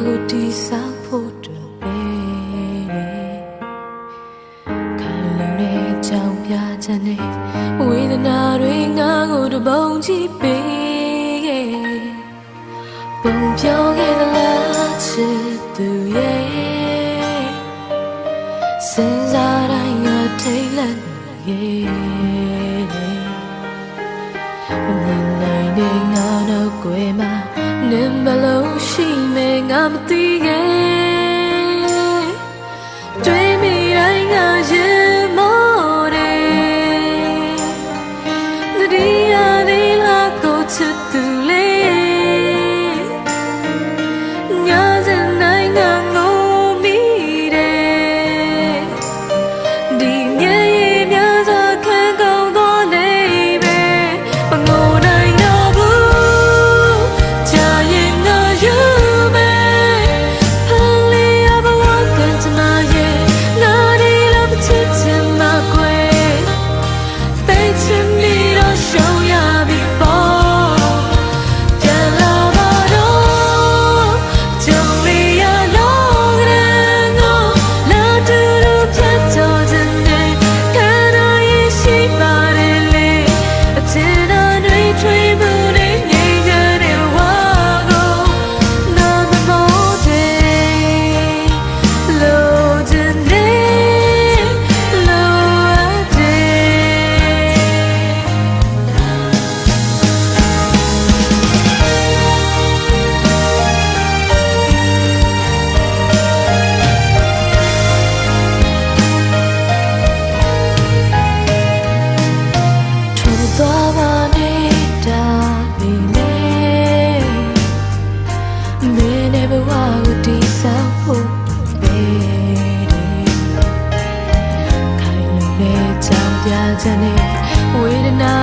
ကိုတီးစားဖို့တွေ့ပဲခိုင်လုံတဲ့ကြောင်ပြချက်နဲ့ဝေဒနာတွေငါကိုတပုံကြည့်ပေးပုံပြောခဲ့သလားချစ်သူရဲ့စဉ်းစားတိုင်းငါထိတ်လန့်ရဲ့မြင်နိုင်တဲ့ငါတော့ကွယ်မှာနင်ဘလို့ရှိမယ်ငါမသိရဲ့တွေ့မိတိုင်းငါရင်မောတယ်တတိယလေးလာကိုချစ်သူလေးငါစနိုင်ငါငိုမိတယ်ဒီမြဲရများစွာခံကောင်းသောနေပဲမငိုနိုင်တော့ဘူးကြာရင်ငါယူမယ်ဖန်လေးရဘဝကန်ချမရဲ့နာဒီလိုမချစ်ချင်မကွယ်သိချင်မိတော့ရှုံးရပြီပေါ့ပြန်လာပါတော့ကြုံလေးရလို့ကလေးကိုလာတူတူဖြတ်ကျော်ခြင်းနဲ့ခံရရင်ရှိပါတယ်လေအချင်တော်တွေထွေးမှုနဲ့ငြိမ်ကြတဲ့ဝါကိုနာမမောတဲ့လိုချင်တဲ့လိုအပ်တဲ့ထို့သွားပါနေတာမိမေမင်းနဲ့ဘဝကိုတည်ဆောက်ဖို့ပဲခိုင်လုံတဲ့ကြောင်ပြချက်နဲ့ဝေဒနာ